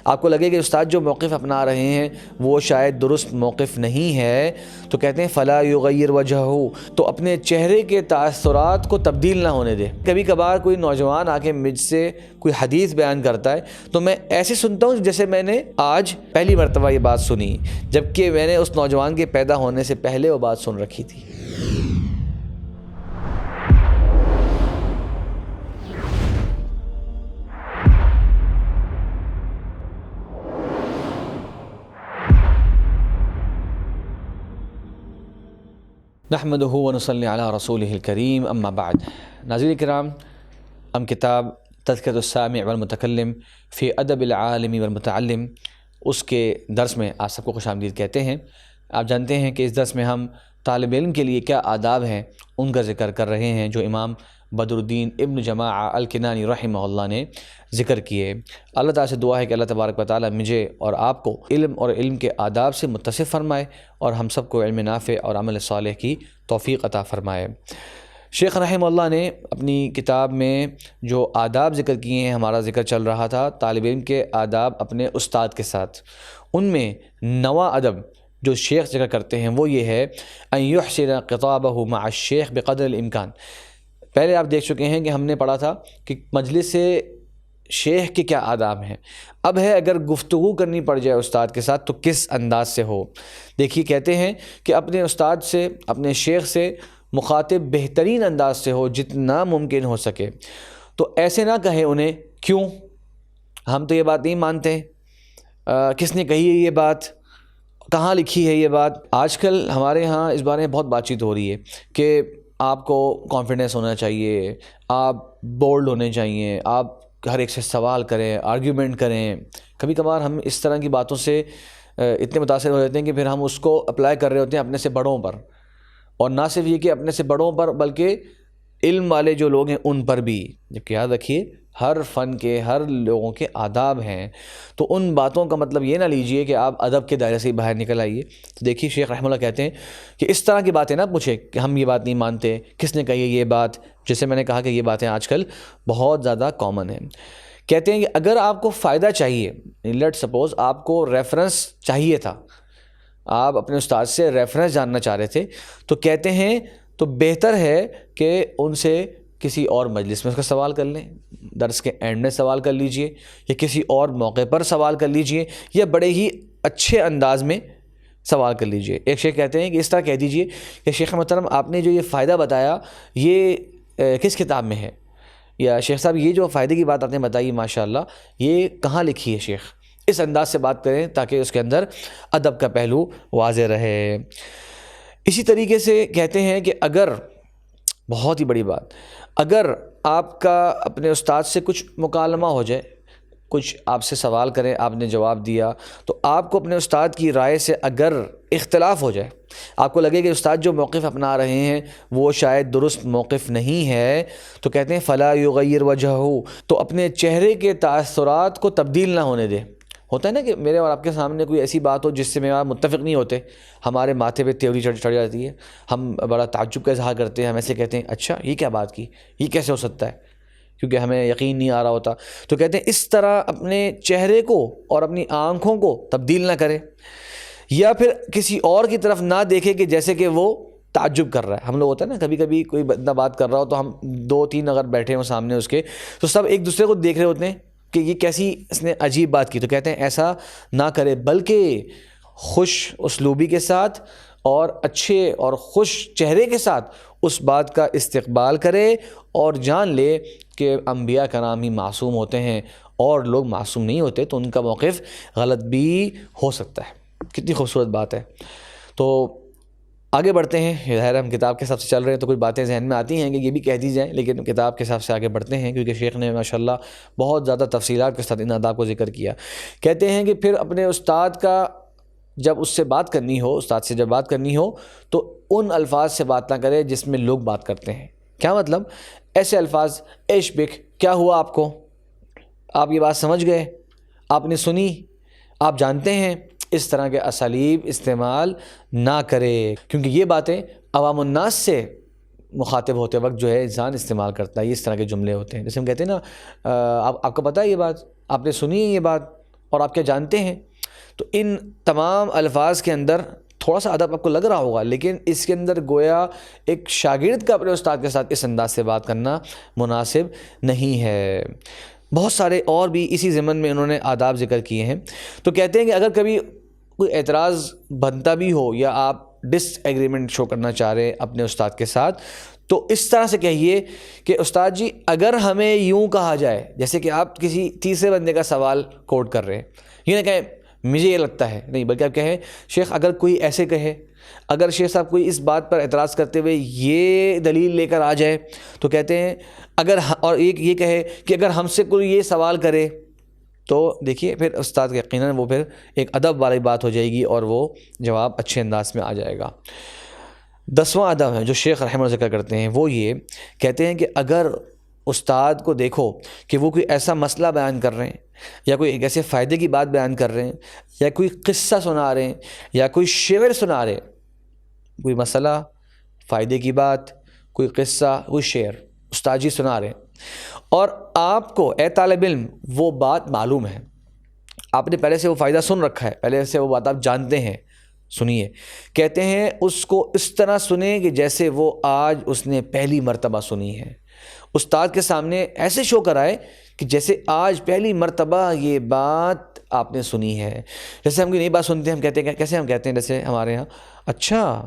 آپ کو لگے کہ استاد جو موقف اپنا رہے ہیں وہ شاید درست موقف نہیں ہے، تو کہتے ہیں فلا یغیر وجہہ، تو اپنے چہرے کے تاثرات کو تبدیل نہ ہونے دے۔ کبھی کبھار کوئی نوجوان آ کے مجھ سے کوئی حدیث بیان کرتا ہے تو میں ایسے سنتا ہوں جیسے میں نے آج پہلی مرتبہ یہ بات سنی، جبکہ میں نے اس نوجوان کے پیدا ہونے سے پہلے وہ بات سن رکھی تھی۔ نحمدہ ونصلی علی رسولہ الکریم، اما بعد۔ ناظرین کرام، ہم کتاب تذکرۃ السامع والمتکلم فی ادب العالم والمتعلم اس کے درس میں آپ سب کو خوش آمدید کہتے ہیں۔ آپ جانتے ہیں کہ اس درس میں ہم طالب علم کے لیے کیا آداب ہیں ان کا ذکر کر رہے ہیں جو امام بدر الدین ابن جماعہ الکنانی رحمہ اللہ نے ذکر کیے۔ اللہ تعالیٰ سے دعا ہے کہ اللہ تبارک و تعالیٰ مجھے اور آپ کو علم اور علم کے آداب سے متصف فرمائے اور ہم سب کو علم نافع اور عمل صالح کی توفیق عطا فرمائے۔ شیخ رحمہ اللہ نے اپنی کتاب میں جو آداب ذکر کیے ہیں، ہمارا ذکر چل رہا تھا طالب علم کے آداب اپنے استاد کے ساتھ، ان میں نواں ادب جو شیخ ذکر کرتے ہیں وہ یہ ہے ان یحسن خطابہ مع الشیخ بقدر الامکان۔ پہلے آپ دیکھ چکے ہیں کہ ہم نے پڑھا تھا کہ مجلس شیخ کے کیا آداب ہیں، اب ہے اگر گفتگو کرنی پڑ جائے استاد کے ساتھ تو کس انداز سے ہو۔ دیکھیے کہتے ہیں کہ اپنے استاد سے، اپنے شیخ سے مخاطب بہترین انداز سے ہو جتنا ممکن ہو سکے، تو ایسے نہ کہے انہیں کیوں، ہم تو یہ بات نہیں مانتے، کس نے کہی ہے یہ بات، کہاں لکھی ہے یہ بات۔ آج کل ہمارے ہاں اس بارے میں بہت بات چیت ہو رہی ہے کہ آپ کو کانفیڈنس ہونا چاہیے، آپ بولڈ ہونے چاہیے، آپ ہر ایک سے سوال کریں، آرگیومنٹ کریں۔ کبھی کبھار ہم اس طرح کی باتوں سے اتنے متاثر ہو جاتے ہیں کہ پھر ہم اس کو اپلائی کر رہے ہوتے ہیں اپنے سے بڑوں پر، اور نہ صرف یہ کہ اپنے سے بڑوں پر بلکہ علم والے جو لوگ ہیں ان پر بھی، جبکہ یاد رکھیے ہر فن کے، ہر لوگوں کے آداب ہیں، تو ان باتوں کا مطلب یہ نہ لیجئے کہ آپ ادب کے دائرے سے ہی باہر نکل آئیے۔ تو دیکھیے شیخ رحمہ اللہ کہتے ہیں کہ اس طرح کی باتیں نہ پوچھیں کہ ہم یہ بات نہیں مانتے، کس نے کہی ہے یہ بات، جیسے میں نے کہا کہ یہ باتیں آج کل بہت زیادہ کامن ہیں۔ کہتے ہیں کہ اگر آپ کو فائدہ چاہیے، لیٹ سپوز آپ کو ریفرنس چاہیے تھا، آپ اپنے استاد سے ریفرنس جاننا چاہ رہے تھے، تو کہتے ہیں تو بہتر ہے کہ ان سے کسی اور مجلس میں اس کا سوال کر لیں، درس کے اینڈ میں سوال کر لیجئے، یا کسی اور موقع پر سوال کر لیجئے، یا بڑے ہی اچھے انداز میں سوال کر لیجئے۔ ایک شیخ کہتے ہیں کہ اس طرح کہہ دیجئے کہ شیخ محترم آپ نے جو یہ فائدہ بتایا یہ کس کتاب میں ہے، یا شیخ صاحب یہ جو فائدے کی بات آپ نے بتائی ماشاءاللہ یہ کہاں لکھی ہے شیخ۔ اس انداز سے بات کریں تاکہ اس کے اندر ادب کا پہلو واضح رہے۔ اسی طریقے سے کہتے ہیں کہ اگر، بہت ہی بڑی بات، اگر آپ کا اپنے استاد سے کچھ مکالمہ ہو جائے، کچھ آپ سے سوال کریں، آپ نے جواب دیا، تو آپ کو اپنے استاد کی رائے سے اگر اختلاف ہو جائے، آپ کو لگے کہ استاد جو موقف اپنا رہے ہیں وہ شاید درست موقف نہیں ہے، تو کہتے ہیں فلا یغیر وجہہ، تو اپنے چہرے کے تاثرات کو تبدیل نہ ہونے دے۔ ہوتا ہے نا کہ میرے اور آپ کے سامنے کوئی ایسی بات ہو جس سے میں متفق نہیں ہوتے، ہمارے ماتھے پہ تیوری چڑھ جاتی ہے، ہم بڑا تعجب کا اظہار کرتے ہیں، ہم ایسے کہتے ہیں اچھا یہ کیا بات کی، یہ کیسے ہو سکتا ہے، کیونکہ ہمیں یقین نہیں آ رہا ہوتا۔ تو کہتے ہیں اس طرح اپنے چہرے کو اور اپنی آنکھوں کو تبدیل نہ کرے، یا پھر کسی اور کی طرف نہ دیکھے کہ جیسے کہ وہ تعجب کر رہا ہے۔ ہم لوگ ہوتا ہے نا کبھی کبھی کوئی بندہ بات کر رہا ہو تو ہم دو تین اگر بیٹھے ہوں سامنے اس کے، تو سب ایک دوسرے کو دیکھ رہے ہوتے ہیں کہ یہ کیسی اس نے عجیب بات کی۔ تو کہتے ہیں ایسا نہ کرے، بلکہ خوش اسلوبی کے ساتھ اور اچھے اور خوش چہرے کے ساتھ اس بات کا استقبال کرے، اور جان لے کہ انبیاء کرام ہی معصوم ہوتے ہیں اور لوگ معصوم نہیں ہوتے، تو ان کا موقف غلط بھی ہو سکتا ہے۔ کتنی خوبصورت بات ہے۔ تو آگے بڑھتے ہیں، ظاہر ہم کتاب کے حساب سے چل رہے ہیں تو کچھ باتیں ذہن میں آتی ہیں کہ یہ بھی کہہ دی جائیں، لیکن کتاب کے حساب سے آگے بڑھتے ہیں کیونکہ شیخ نے ماشاءاللہ بہت زیادہ تفصیلات کے ساتھ ان آداب کو ذکر کیا۔ کہتے ہیں کہ پھر اپنے استاد کا جب اس سے بات کرنی ہو، استاد سے جب بات کرنی ہو تو ان الفاظ سے بات نہ کرے جس میں لوگ بات کرتے ہیں۔ کیا مطلب؟ ایسے الفاظ، ایش بک، کیا ہوا آپ کو، آپ یہ بات سمجھ گئے، آپ نے سنی، آپ جانتے ہیں، اس طرح کے اسالیب استعمال نہ کرے، کیونکہ یہ باتیں عوام الناس سے مخاطب ہوتے وقت جو ہے انسان استعمال کرتا ہے، یہ اس طرح کے جملے ہوتے ہیں۔ جیسے ہم کہتے ہیں نا آپ کو پتہ ہے یہ بات، آپ نے سنی ہے یہ بات، اور آپ کیا جانتے ہیں. تو ان تمام الفاظ کے اندر تھوڑا سا ادب آپ کو لگ رہا ہوگا، لیکن اس کے اندر گویا ایک شاگرد کا اپنے استاد کے ساتھ اس انداز سے بات کرنا مناسب نہیں ہے. بہت سارے اور بھی اسی ضمن میں انہوں نے آداب ذکر کیے ہیں. تو کہتے ہیں کہ اگر کبھی کوئی اعتراض بنتا بھی ہو یا آپ ڈس ایگریمنٹ شو کرنا چاہ رہے ہیں اپنے استاد کے ساتھ، تو اس طرح سے کہیے کہ استاد جی اگر ہمیں یوں کہا جائے، جیسے کہ آپ کسی تیسرے بندے کا سوال کوٹ کر رہے ہیں، یہ نہ کہیں مجھے یہ لگتا ہے، نہیں، بلکہ آپ کہیں شیخ اگر کوئی ایسے کہے، اگر شیخ صاحب کوئی اس بات پر اعتراض کرتے ہوئے یہ دلیل لے کر آ جائے تو کہتے ہیں اگر، اور ایک یہ کہے کہ اگر ہم سے کوئی یہ سوال کرے، تو دیکھیے پھر استاد یقیناً وہ پھر ایک ادب والی بات ہو جائے گی اور وہ جواب اچھے انداز میں آ جائے گا. 10واں ادب ہے جو شیخ رحمہ اللہ ذکر کرتے ہیں، وہ یہ کہتے ہیں کہ اگر استاد کو دیکھو کہ وہ کوئی ایسا مسئلہ بیان کر رہے ہیں یا کوئی ایک ایسے فائدے کی بات بیان کر رہے ہیں یا کوئی قصہ سنا رہے ہیں یا کوئی شعر سنا رہے ہیں، کوئی مسئلہ، فائدے کی بات، کوئی قصہ، کوئی شعر استاد جی سنا رہے ہیں، اور آپ کو اے طالب علم وہ بات معلوم ہے، آپ نے پہلے سے وہ فائدہ سن رکھا ہے، پہلے سے وہ بات آپ جانتے ہیں، سنیے. کہتے ہیں اس کو اس طرح سنیں کہ جیسے وہ آج اس نے پہلی مرتبہ سنی ہے. استاد کے سامنے ایسے شو کرائے کہ جیسے آج پہلی مرتبہ یہ بات آپ نے سنی ہے. جیسے ہم کوئی نئی بات سنتے ہیں، ہم کہتے ہیں کیسے، ہم کہتے ہیں جیسے ہمارے ہاں اچھا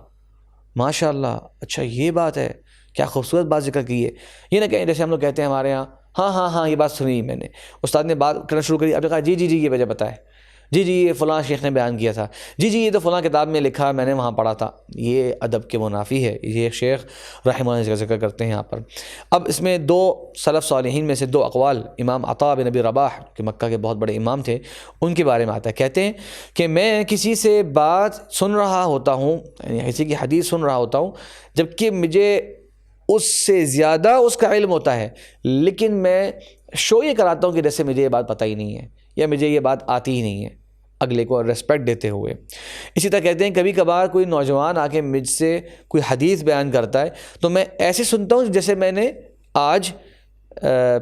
ماشاء اللہ، اچھا یہ بات ہے، کیا خوبصورت بات ذکر کی ہے. یہ نہ کہیں جیسے ہم لوگ کہتے ہیں ہمارے ہاں ہاں یہ بات سنی میں نے، استاد نے بات کرنا شروع کری، آپ نے کہا جی یہ وجہ بتائے، جی یہ فلاں شیخ نے بیان کیا تھا، جی یہ تو فلاں کتاب میں لکھا، میں نے وہاں پڑھا تھا. یہ ادب کے منافی ہے. یہ شیخ رحمہ اللہ کا ذکر کرتے ہیں یہاں پر. اب اس میں 2 سلف صالحین میں سے 2 اقوال، امام عطا بن ابی رباح کہ مکہ کے بہت بڑے امام تھے، ان کے بارے میں آتا ہے. کہتے ہیں کہ میں کسی سے بات سن رہا ہوتا ہوں، یعنی کسی کی حدیث سن رہا ہوتا ہوں، جبکہ مجھے اس سے زیادہ اس کا علم ہوتا ہے، لیکن میں شو یہ کراتا ہوں کہ جیسے مجھے یہ بات پتہ ہی نہیں ہے یا مجھے یہ بات آتی ہی نہیں ہے، اگلے کو ریسپیکٹ دیتے ہوئے. اسی طرح کہتے ہیں کبھی کبھار کوئی نوجوان آ کے مجھ سے کوئی حدیث بیان کرتا ہے تو میں ایسے سنتا ہوں جیسے میں نے آج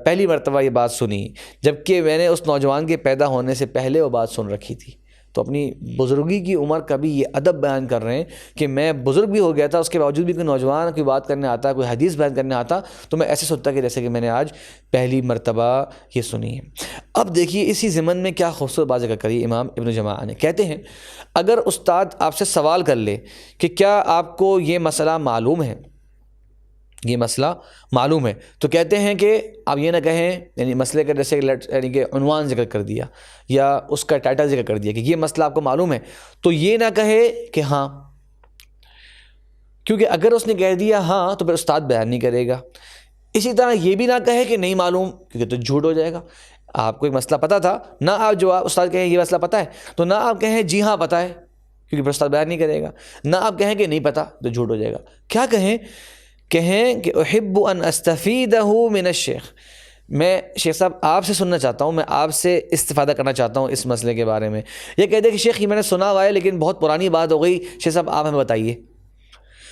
پہلی مرتبہ یہ بات سنی، جبکہ میں نے اس نوجوان کے پیدا ہونے سے پہلے وہ بات سن رکھی تھی. تو اپنی بزرگی کی عمر کا بھی یہ ادب بیان کر رہے ہیں کہ میں بزرگ بھی ہو گیا تھا، اس کے باوجود بھی کوئی نوجوان کوئی بات کرنے آتا، کوئی حدیث بیان کرنے آتا تو میں ایسے سنتا کہ جیسے کہ میں نے آج پہلی مرتبہ یہ سنی ہے. اب دیکھیے اسی ضمن میں کیا خوبصورت بات ذکر کری امام ابن جماعہ نے. کہتے ہیں اگر استاد آپ سے سوال کر لے کہ کیا آپ کو یہ مسئلہ معلوم ہے، یہ مسئلہ معلوم ہے، تو کہتے ہیں کہ آپ یہ نہ کہیں، یعنی مسئلے کا جیسے یعنی کہ عنوان ذکر کر دیا یا اس کا ٹائٹل ذکر کر دیا کہ یہ مسئلہ آپ کو معلوم ہے، تو یہ نہ کہے کہ ہاں، کیونکہ اگر اس نے کہہ دیا ہاں تو پھر استاد بیان نہیں کرے گا. اسی طرح یہ بھی نہ کہے کہ نہیں معلوم، کیونکہ تو جھوٹ ہو جائے گا. آپ کو ایک مسئلہ پتہ تھا، نہ آپ جواب استاد کہیں یہ مسئلہ پتہ ہے تو نہ آپ کہیں جی ہاں پتہ ہے، کیونکہ پھر استاد بیان نہیں کرے گا، نہ آپ کہیں کہ نہیں پتہ تو جھوٹ ہو جائے گا. کیا کہیں کہ احب ان استفیدہ من الشیخ، میں شیخ صاحب آپ سے سننا چاہتا ہوں، میں آپ سے استفادہ کرنا چاہتا ہوں اس مسئلے کے بارے میں. یہ کہہ دے کہ شیخ یہ میں نے سنا ہوا ہے لیکن بہت پرانی بات ہو گئی، شیخ صاحب آپ ہمیں بتائیے،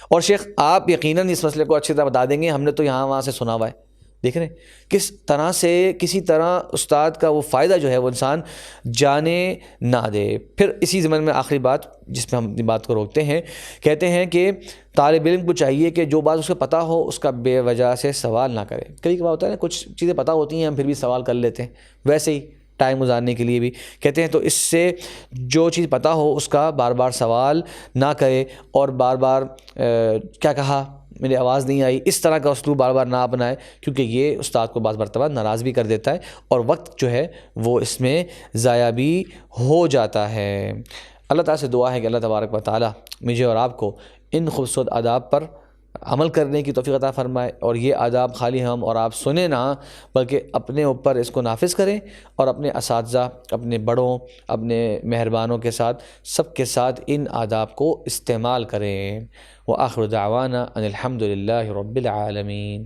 اور شیخ آپ یقیناً اس مسئلے کو اچھی طرح بتا دیں گے، ہم نے تو یہاں وہاں سے سنا ہوا ہے. دیکھ رہے ہیں کس طرح سے کسی طرح استاد کا وہ فائدہ جو ہے وہ انسان جانے نہ دے. پھر اسی ضمن میں آخری بات جس میں ہم اپنی بات کو روکتے ہیں، کہتے ہیں کہ طالب علم کو چاہیے کہ جو بات اس کو پتہ ہو اس کا بے وجہ سے سوال نہ کرے. کبھی کبھار ہوتا ہے نا کچھ چیزیں پتہ ہوتی ہیں ہم پھر بھی سوال کر لیتے ہیں، ویسے ہی ٹائم گزارنے کے لیے بھی کہتے ہیں تو اس سے جو چیز پتہ ہو اس کا بار بار سوال نہ کرے، اور بار بار کیا کہا، میری آواز نہیں آئی، اس طرح کا اسلوب بار بار نہ اپنائے، کیونکہ یہ استاد کو بعض مرتبہ ناراض بھی کر دیتا ہے اور وقت جو ہے وہ اس میں ضائع بھی ہو جاتا ہے. اللہ تعالیٰ سے دعا ہے کہ اللہ تبارک و تعالیٰ مجھے اور آپ کو ان خوبصورت آداب پر عمل کرنے کی توفیق عطا فرمائے، اور یہ آداب خالی ہم اور آپ سنیں نہ بلکہ اپنے اوپر اس کو نافذ کریں اور اپنے اساتذہ، اپنے بڑوں، اپنے مہربانوں کے ساتھ سب کے ساتھ ان آداب کو استعمال کریں. وآخر دعوانا ان الحمد للہ رب العالمین.